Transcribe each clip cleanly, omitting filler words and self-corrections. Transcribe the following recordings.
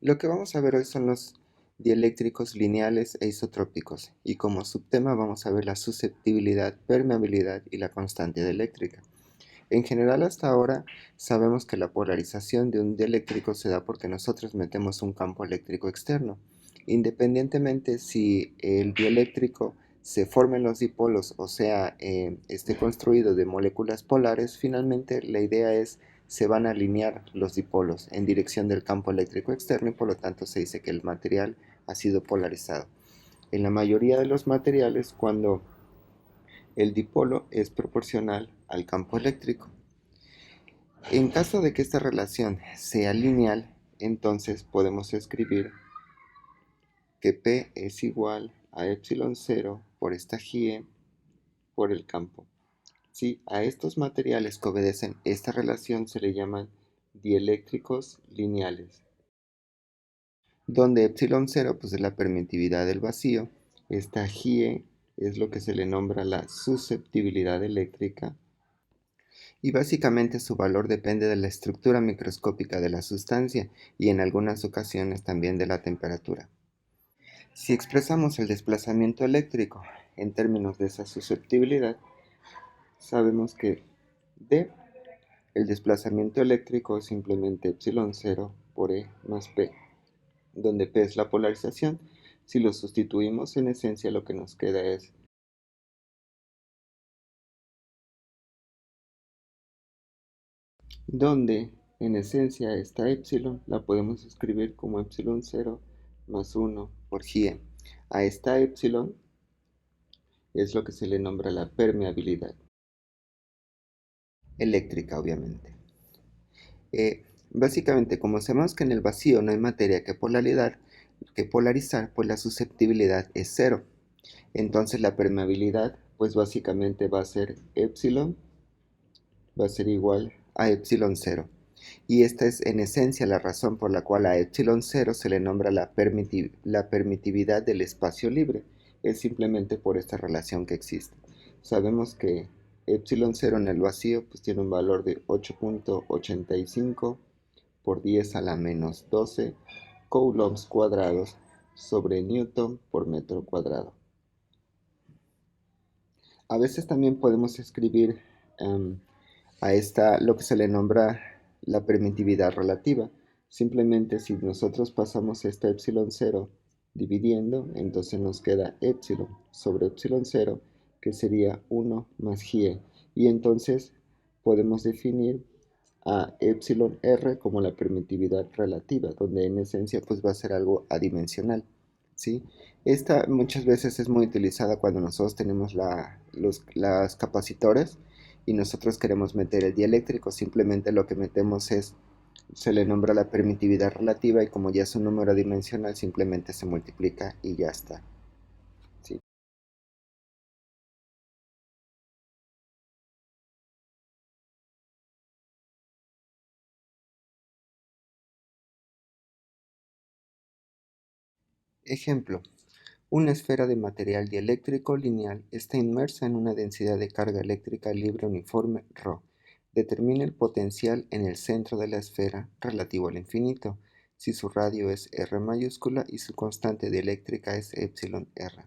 Lo que vamos a ver hoy son los dieléctricos lineales e isotrópicos, y como subtema vamos a ver la susceptibilidad, permeabilidad y la constante dieléctrica. En general, hasta ahora sabemos que la polarización de un dieléctrico se da porque nosotros metemos un campo eléctrico externo. Independientemente si el dieléctrico se forma en los dipolos o sea, esté construido de moléculas polares, finalmente la idea es se van a alinear los dipolos en dirección del campo eléctrico externo y por lo tanto se dice que el material ha sido polarizado. En la mayoría de los materiales, cuando el dipolo es proporcional al campo eléctrico. En caso de que esta relación sea lineal, entonces podemos escribir que P es igual a epsilon 0 por esta GE por el campo. Si a estos materiales que obedecen esta relación se le llaman dieléctricos lineales, donde epsilon 0 pues, es la permitividad del vacío, esta GE es lo que se le nombra la susceptibilidad eléctrica y básicamente su valor depende de la estructura microscópica de la sustancia y en algunas ocasiones también de la temperatura. Si expresamos el desplazamiento eléctrico en términos de esa susceptibilidad, sabemos que D, el desplazamiento eléctrico es simplemente epsilon 0 por E más P, donde P es la polarización. Si lo sustituimos, en esencia lo que nos queda es donde en esencia esta epsilon la podemos escribir como epsilon 0 más 1 por GE. A esta epsilon es lo que se le nombra la permeabilidad eléctrica, obviamente. Básicamente, como sabemos que en el vacío no hay materia que polarizar, pues la susceptibilidad es cero. Entonces la permeabilidad, pues básicamente va a ser epsilon, va a ser igual a epsilon 0. Y esta es en esencia la razón por la cual a epsilon 0 se le nombra la permitividad del espacio libre. Es simplemente por esta relación que existe. Sabemos que epsilon 0 en el vacío pues tiene un valor de 8.85 por 10 a la menos 12 coulombs cuadrados sobre newton por metro cuadrado. A veces también podemos escribir a esta lo que se le nombra la permitividad relativa. Simplemente si nosotros pasamos esta epsilon 0 dividiendo, entonces nos queda epsilon sobre epsilon 0, que sería 1 más GE. Y entonces podemos definir a epsilon r como la permitividad relativa, donde en esencia pues va a ser algo adimensional, ¿sí? Esta muchas veces es muy utilizada cuando nosotros tenemos las capacitores y nosotros queremos meter el dieléctrico, simplemente lo que metemos es, se le nombra la permitividad relativa y como ya es un número dimensional simplemente se multiplica y ya está, ¿sí? Ejemplo. Una esfera de material dieléctrico lineal está inmersa en una densidad de carga eléctrica libre uniforme ρ. Determina el potencial en el centro de la esfera relativo al infinito, si su radio es R mayúscula y su constante dieléctrica es epsilon R.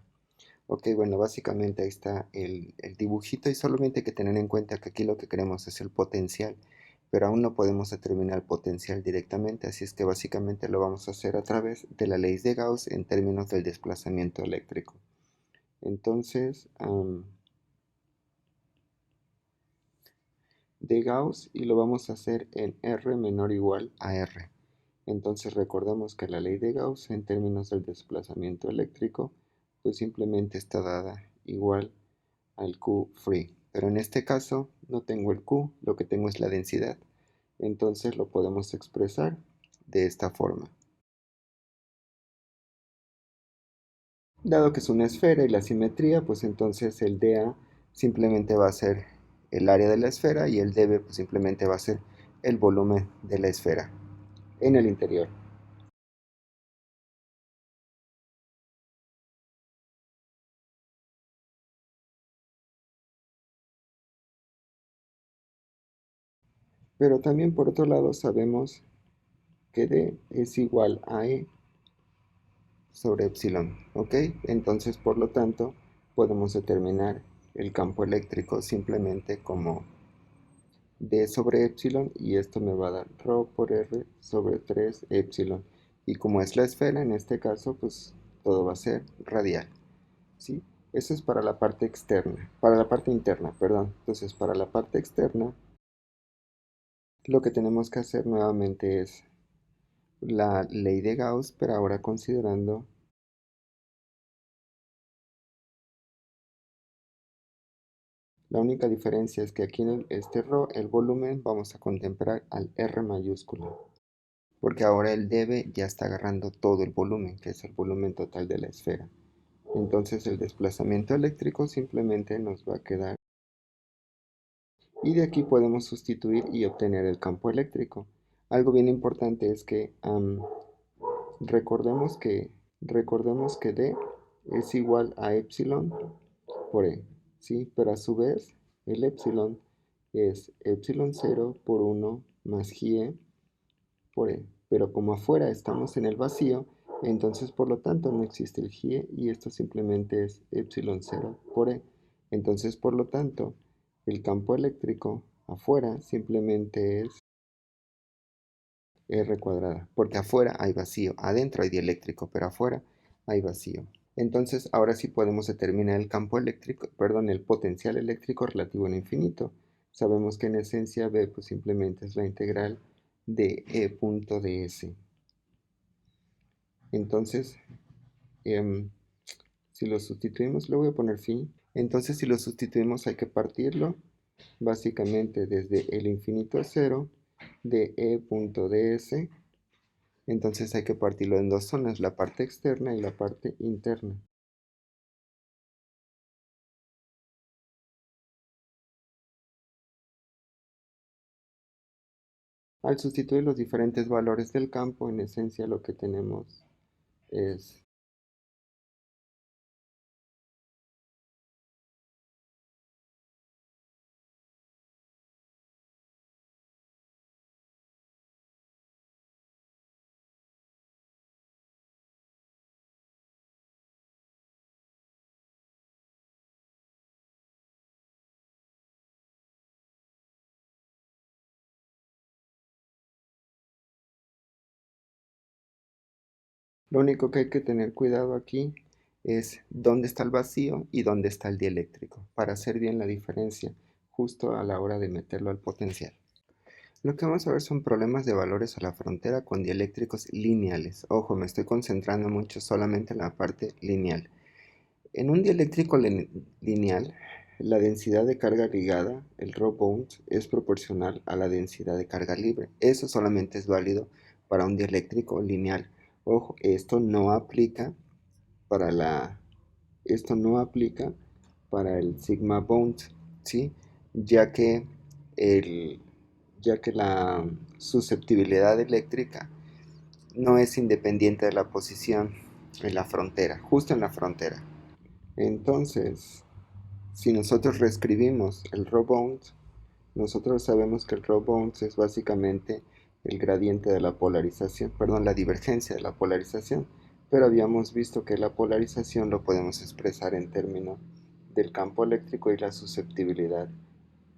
Ok, bueno, básicamente ahí está el dibujito y solamente hay que tener en cuenta que aquí lo que queremos es el potencial, pero aún no podemos determinar el potencial directamente, así es que básicamente lo vamos a hacer a través de la ley de Gauss en términos del desplazamiento eléctrico. Entonces, de Gauss y lo vamos a hacer en R menor o igual a R. Entonces recordemos que la ley de Gauss en términos del desplazamiento eléctrico pues simplemente está dada igual al Q free. Pero en este caso no tengo el Q, lo que tengo es la densidad. Entonces lo podemos expresar de esta forma. Dado que es una esfera y la simetría, pues entonces el dA simplemente va a ser el área de la esfera y el dB pues simplemente va a ser el volumen de la esfera en el interior. Pero también por otro lado sabemos que D es igual a E sobre epsilon, ¿ok? Entonces, por lo tanto, podemos determinar el campo eléctrico simplemente como D sobre epsilon y esto me va a dar ρ por R sobre 3 epsilon. Y como es la esfera, en este caso, pues todo va a ser radial, ¿sí? Eso es para la parte externa, para la parte interna, perdón. Entonces, para la parte externa, lo que tenemos que hacer nuevamente es la ley de Gauss, pero ahora considerando la única diferencia es que aquí en este ρ, el volumen, vamos a contemplar al R mayúsculo, porque ahora el dB ya está agarrando todo el volumen, que es el volumen total de la esfera. Entonces el desplazamiento eléctrico simplemente nos va a quedar, y de aquí podemos sustituir y obtener el campo eléctrico. Algo bien importante es que recordemos que D es igual a epsilon por E, ¿sí? Pero a su vez el epsilon es epsilon 0 por 1 más GE por E. Pero como afuera estamos en el vacío, entonces por lo tanto no existe el GE y esto simplemente es epsilon 0 por E. Entonces por lo tanto el campo eléctrico afuera simplemente es R cuadrada, porque afuera hay vacío, adentro hay dieléctrico, pero afuera hay vacío. Entonces, ahora sí podemos determinar el campo eléctrico, perdón, el potencial eléctrico relativo al infinito. Sabemos que en esencia B pues simplemente es la integral de E punto ds. Entonces, em, si lo sustituimos, le voy a poner phi. Entonces, si lo sustituimos hay que partirlo básicamente desde el infinito a cero de E punto ds. Entonces hay que partirlo en dos zonas, la parte externa y la parte interna. Al sustituir los diferentes valores del campo, en esencia lo que tenemos es lo único que hay que tener cuidado aquí es dónde está el vacío y dónde está el dieléctrico, para hacer bien la diferencia justo a la hora de meterlo al potencial. Lo que vamos a ver son problemas de valores a la frontera con dieléctricos lineales. Ojo, me estoy concentrando mucho solamente en la parte lineal. En un dieléctrico lineal, la densidad de carga ligada, el ρ bound, es proporcional a la densidad de carga libre. Eso solamente es válido para un dieléctrico lineal. Ojo, para la, esto no aplica para el sigma bound, ¿sí? Ya que, el, ya que la susceptibilidad eléctrica no es independiente de la posición en la frontera, justo en la frontera. Entonces, si nosotros reescribimos el ρ bound, nosotros sabemos que el ρ bound es básicamente el gradiente de la polarización, perdón, la divergencia de la polarización, pero habíamos visto que la polarización lo podemos expresar en términos del campo eléctrico y la susceptibilidad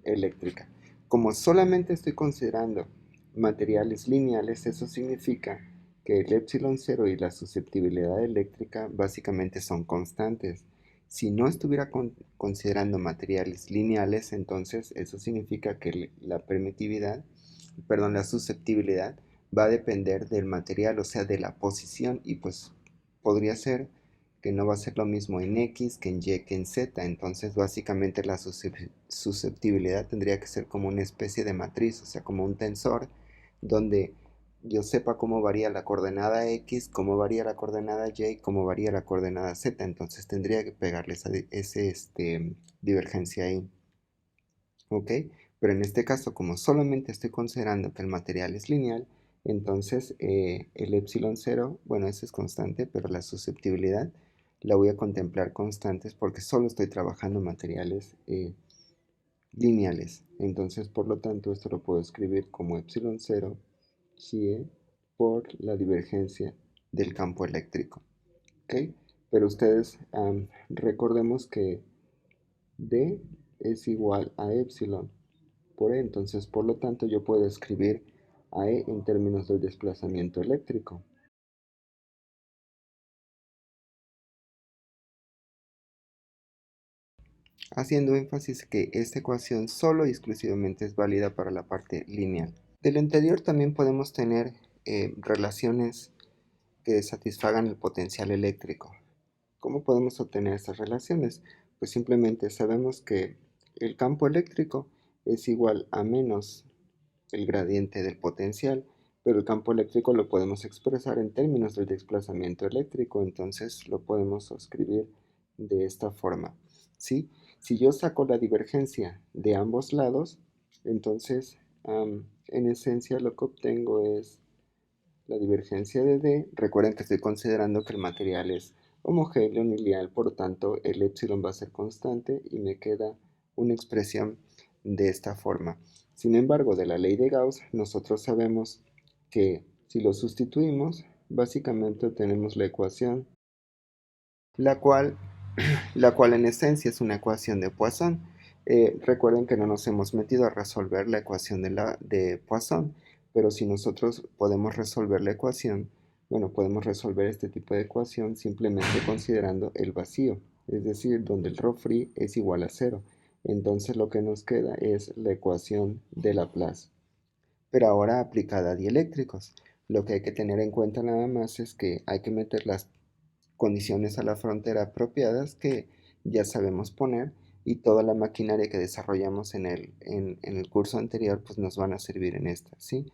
eléctrica. Como solamente estoy considerando materiales lineales, eso significa que el epsilon cero y la susceptibilidad eléctrica básicamente son constantes. Si no estuviera considerando materiales lineales, entonces eso significa que la permitividad, perdón, la susceptibilidad va a depender del material, o sea, de la posición, y pues podría ser que no va a ser lo mismo en X que en Y que en Z. Entonces básicamente la susceptibilidad tendría que ser como una especie de matriz, o sea, como un tensor donde yo sepa cómo varía la coordenada X, cómo varía la coordenada Y, cómo varía la coordenada Z. Entonces tendría que pegarle esa divergencia ahí. ¿Ok? Pero en este caso, como solamente estoy considerando que el material es lineal, entonces el epsilon cero, bueno, ese es constante, pero la susceptibilidad la voy a contemplar constantes porque solo estoy trabajando materiales lineales. Entonces, por lo tanto, esto lo puedo escribir como epsilon cero, GE, por la divergencia del campo eléctrico. ¿Ok? Pero ustedes recordemos que D es igual a epsilon por E, entonces por lo tanto yo puedo escribir a E en términos del desplazamiento eléctrico. Haciendo énfasis que esta ecuación solo y exclusivamente es válida para la parte lineal. Del anterior también podemos tener relaciones que satisfagan el potencial eléctrico. ¿Cómo podemos obtener estas relaciones? Pues simplemente sabemos que el campo eléctrico es igual a menos el gradiente del potencial, pero el campo eléctrico lo podemos expresar en términos del desplazamiento eléctrico, entonces lo podemos escribir de esta forma, ¿sí? Si yo saco la divergencia de ambos lados, entonces en esencia lo que obtengo es la divergencia de D. Recuerden que estoy considerando que el material es homogéneo, lineal, por lo tanto el epsilon va a ser constante y me queda una expresión de esta forma. Sin embargo, de la ley de Gauss, nosotros sabemos que si lo sustituimos, básicamente obtenemos la ecuación, la cual, la cual en esencia es una ecuación de Poisson. Recuerden que no nos hemos metido a resolver la ecuación de Poisson, pero si nosotros podemos resolver la ecuación, bueno, podemos resolver este tipo de ecuación simplemente considerando el vacío, es decir, donde el ρ free es igual a cero. Entonces lo que nos queda es la ecuación de Laplace, pero ahora aplicada a dieléctricos. Lo que hay que tener en cuenta nada más es que hay que meter las condiciones a la frontera apropiadas que ya sabemos poner, y toda la maquinaria que desarrollamos en el curso anterior pues nos van a servir en esta, ¿sí?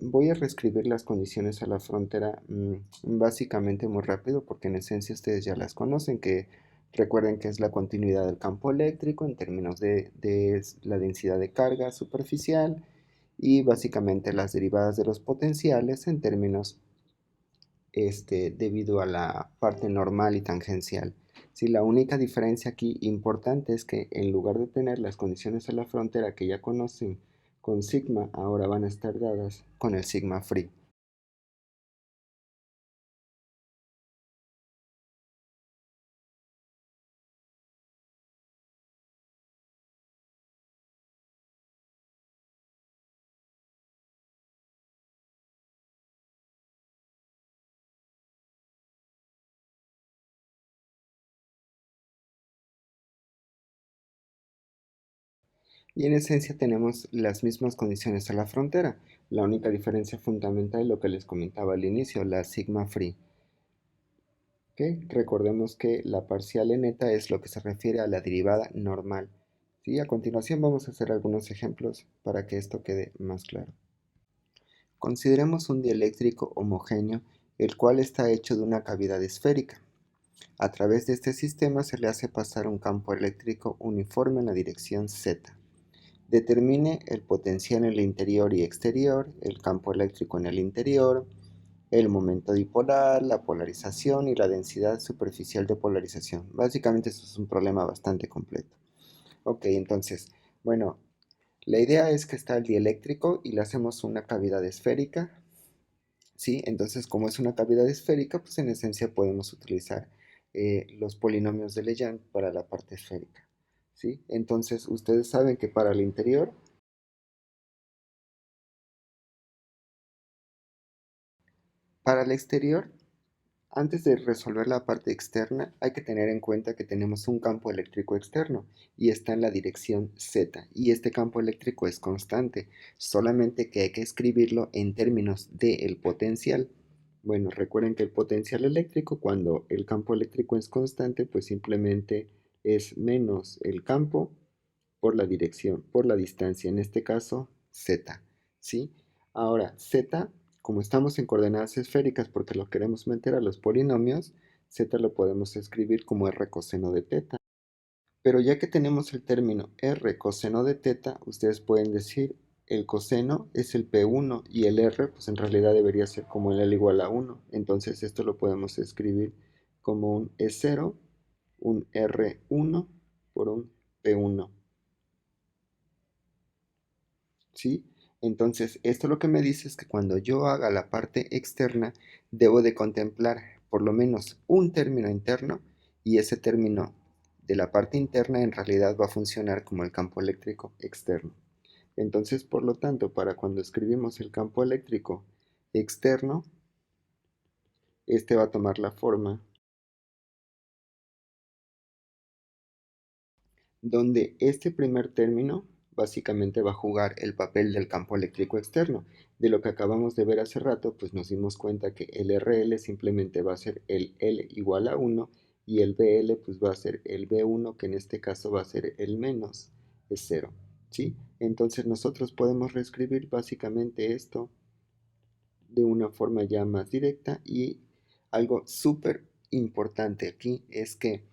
Voy a reescribir las condiciones a la frontera básicamente muy rápido porque en esencia ustedes ya las conocen, que recuerden que es la continuidad del campo eléctrico en términos de la densidad de carga superficial y básicamente las derivadas de los potenciales en términos debido a la parte normal y tangencial. Sí, la única diferencia aquí importante es que en lugar de tener las condiciones a la frontera que ya conocen con sigma, ahora van a estar dadas con el sigma free. Y en esencia tenemos las mismas condiciones a la frontera. La única diferencia fundamental es lo que les comentaba al inicio, la sigma free. ¿Okay? Recordemos que la parcial en eta es lo que se refiere a la derivada normal. ¿Sí? A continuación vamos a hacer algunos ejemplos para que esto quede más claro. Consideremos un dieléctrico homogéneo, el cual está hecho de una cavidad esférica. A través de este sistema se le hace pasar un campo eléctrico uniforme en la dirección z. Determine el potencial en el interior y exterior, el campo eléctrico en el interior, el momento dipolar, la polarización y la densidad superficial de polarización. Básicamente esto es un problema bastante completo. Ok, entonces, bueno, la idea es que está el dieléctrico y le hacemos una cavidad esférica. ¿Sí? Entonces, como es una cavidad esférica, pues en esencia podemos utilizar los polinomios de Legendre para la parte esférica, ¿sí? Entonces, ustedes saben que para el exterior, antes de resolver la parte externa, hay que tener en cuenta que tenemos un campo eléctrico externo y está en la dirección z, y este campo eléctrico es constante, solamente que hay que escribirlo en términos del potencial. Bueno, recuerden que el potencial eléctrico, cuando el campo eléctrico es constante, pues simplemente es menos el campo por la dirección, por la distancia, en este caso z, ¿sí? Ahora, z, como estamos en coordenadas esféricas porque lo queremos meter a los polinomios, z lo podemos escribir como r coseno de teta. Pero ya que tenemos el término r coseno de teta, ustedes pueden decir el coseno es el P1 y el r pues en realidad debería ser como el L igual a 1. Entonces esto lo podemos escribir como un E0, un R1 por un P1. ¿Sí? Entonces, esto lo que me dice es que cuando yo haga la parte externa, debo de contemplar por lo menos un término interno y ese término de la parte interna en realidad va a funcionar como el campo eléctrico externo. Entonces, por lo tanto, para cuando escribimos el campo eléctrico externo, este va a tomar la forma donde este primer término básicamente va a jugar el papel del campo eléctrico externo. De lo que acabamos de ver hace rato, pues nos dimos cuenta que el RL simplemente va a ser el L igual a 1 y el BL pues va a ser el B1, que en este caso va a ser el menos, es 0. ¿Sí? Entonces nosotros podemos reescribir básicamente esto de una forma ya más directa, y algo súper importante aquí es que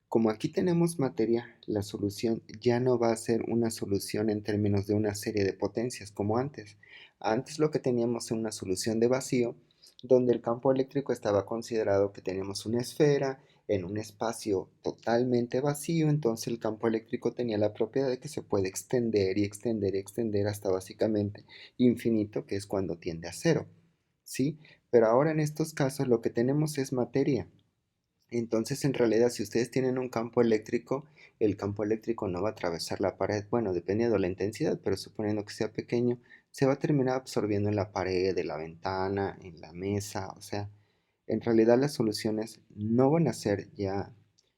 como aquí tenemos materia, la solución ya no va a ser una solución en términos de una serie de potencias como antes. Antes lo que teníamos era una solución de vacío, donde el campo eléctrico estaba considerado que teníamos una esfera en un espacio totalmente vacío, entonces el campo eléctrico tenía la propiedad de que se puede extender y extender y extender hasta básicamente infinito, que es cuando tiende a cero. ¿Sí? Pero ahora en estos casos lo que tenemos es materia. Entonces, en realidad, si ustedes tienen un campo eléctrico, el campo eléctrico no va a atravesar la pared, bueno, dependiendo de la intensidad, pero suponiendo que sea pequeño, se va a terminar absorbiendo en la pared, de la ventana, en la mesa, o sea, en realidad las soluciones no van a ser ya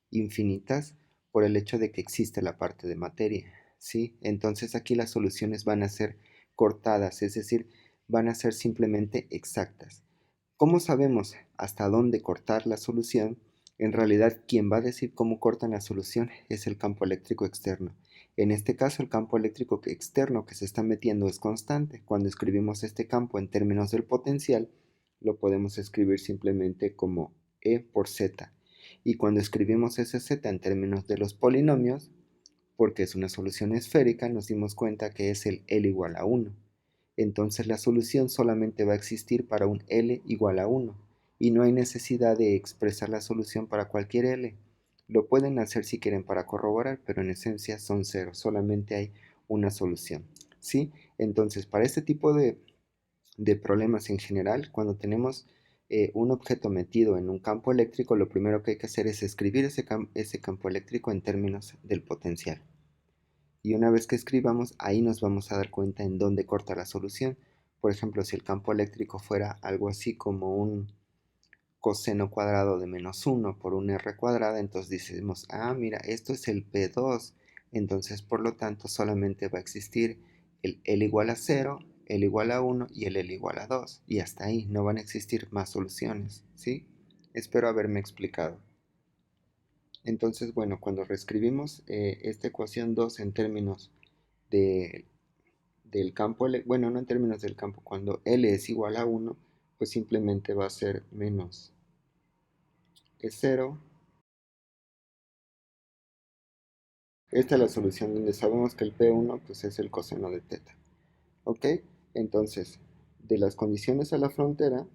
infinitas por el hecho de que existe la parte de materia, ¿sí? Entonces aquí las soluciones van a ser cortadas, es decir, van a ser simplemente exactas. ¿Cómo sabemos hasta dónde cortar la solución? En realidad, quien va a decir cómo cortan la solución es el campo eléctrico externo. En este caso, el campo eléctrico externo que se está metiendo es constante. Cuando escribimos este campo en términos del potencial, lo podemos escribir simplemente como E por Z. Y cuando escribimos ese Z en términos de los polinomios, porque es una solución esférica, nos dimos cuenta que es el L igual a 1. Entonces la solución solamente va a existir para un L igual a 1 y no hay necesidad de expresar la solución para cualquier L. Lo pueden hacer si quieren para corroborar, pero en esencia son cero, solamente hay una solución. ¿Sí? Entonces, para este tipo de problemas en general, cuando tenemos un objeto metido en un campo eléctrico, lo primero que hay que hacer es escribir ese campo eléctrico en términos del potencial. Y una vez que escribamos, ahí nos vamos a dar cuenta en dónde corta la solución. Por ejemplo, si el campo eléctrico fuera algo así como un coseno cuadrado de menos 1 por un r cuadrada, entonces decimos, ah, mira, esto es el P2. Entonces, por lo tanto, solamente va a existir el L igual a 0, L igual a 1 y el L igual a 2. Y hasta ahí, no van a existir más soluciones, ¿sí? Espero haberme explicado. Entonces, bueno, cuando reescribimos esta ecuación 2 en términos de, del campo, bueno, no en términos del campo, cuando L es igual a 1, pues simplemente va a ser menos E0. Esta es la solución donde sabemos que el P1 pues, es el coseno de teta. ¿Ok? Entonces, de las condiciones a la frontera,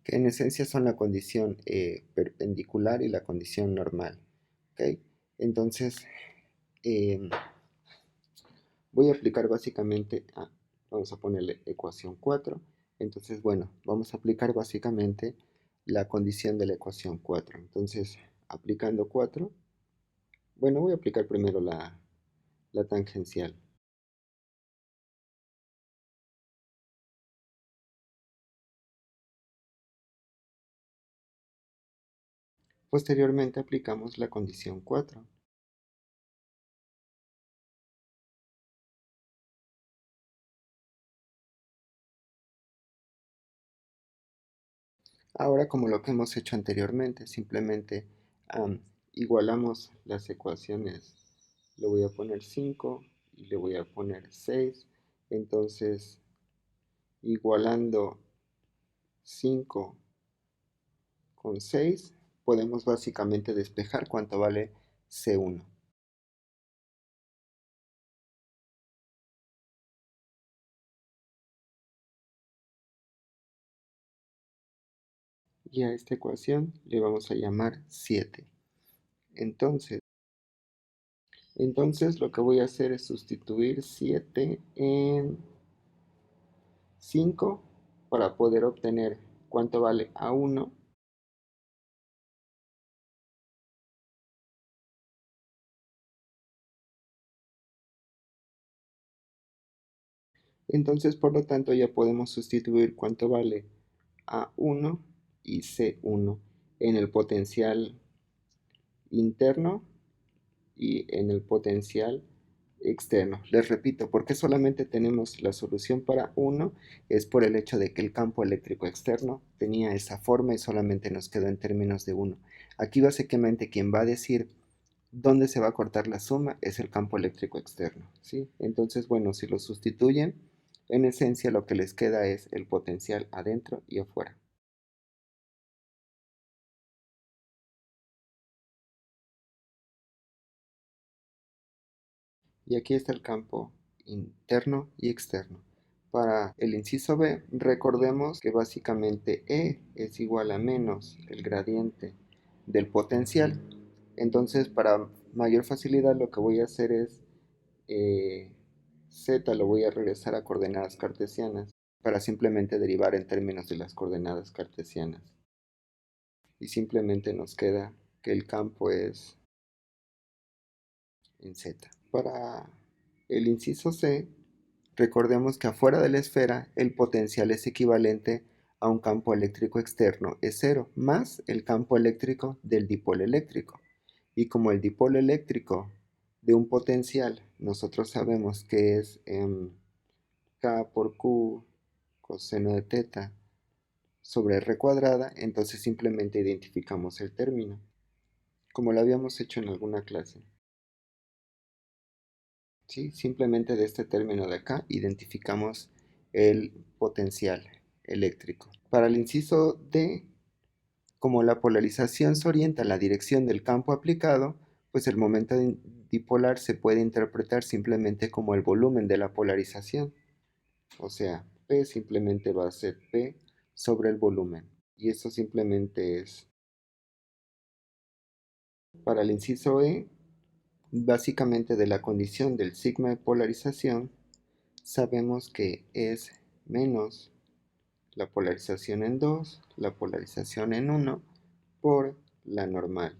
que en esencia son la condición perpendicular y la condición normal. ¿Ok? Entonces, eh, voy a aplicar básicamente, vamos a ponerle ecuación 4. Entonces, bueno, vamos a aplicar básicamente la condición de la ecuación 4. Entonces, aplicando 4, bueno, voy a aplicar primero la tangencial. Posteriormente aplicamos la condición 4. Ahora, como lo que hemos hecho anteriormente, simplemente igualamos las ecuaciones. Le voy a poner 5 y le voy a poner 6. Entonces, igualando 5 con 6, podemos básicamente despejar cuánto vale C1. y a esta ecuación le vamos a llamar 7. Entonces, lo que voy a hacer es sustituir 7 en 5 para poder obtener cuánto vale A1. Entonces, por lo tanto, ya podemos sustituir cuánto vale A1 y C1 en el potencial interno y en el potencial externo. Les repito, ¿por qué solamente tenemos la solución para 1? Es por el hecho de que el campo eléctrico externo tenía esa forma y solamente nos quedó en términos de 1. Aquí básicamente quien va a decir dónde se va a cortar la suma es el campo eléctrico externo, ¿sí? Entonces, bueno, si lo sustituyen, en esencia lo que les queda es el potencial adentro y afuera. Y aquí está el campo interno y externo. Para el inciso B, recordemos que básicamente E es igual a menos el gradiente del potencial. Entonces, para mayor facilidad, lo que voy a hacer es Z lo voy a regresar a coordenadas cartesianas para simplemente derivar en términos de las coordenadas cartesianas. Y simplemente nos queda que el campo es en Z. Para el inciso C, recordemos que afuera de la esfera el potencial es equivalente a un campo eléctrico externo es cero más el campo eléctrico del dipolo eléctrico. Y como el dipolo eléctrico de un potencial nosotros sabemos que es K por Q coseno de teta sobre R cuadrada, entonces simplemente identificamos el término, como lo habíamos hecho en alguna clase. ¿Sí? Simplemente de este término de acá identificamos el potencial eléctrico. Para el inciso D, como la polarización se orienta en la dirección del campo aplicado, pues el momento dipolar se puede interpretar simplemente como el volumen de la polarización. O sea, P simplemente va a ser P sobre el volumen. Y eso simplemente es. Para el inciso E, básicamente de la condición del sigma de polarización, sabemos que es menos la polarización en 2, la polarización en 1 por la normal.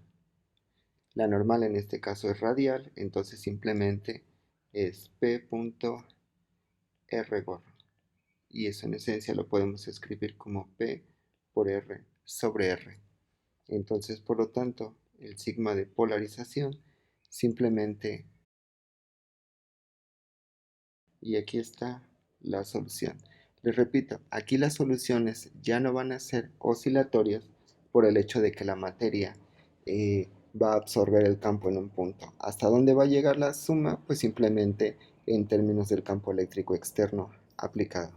La normal en este caso es radial, entonces simplemente es P punto R gorro. Y eso en esencia lo podemos escribir como P por R sobre R. Entonces, por lo tanto, el sigma de polarización simplemente, y aquí está la solución. Les repito, aquí las soluciones ya no van a ser oscilatorias por el hecho de que la materia va a absorber el campo en un punto. ¿Hasta dónde va a llegar la suma? Pues simplemente en términos del campo eléctrico externo aplicado.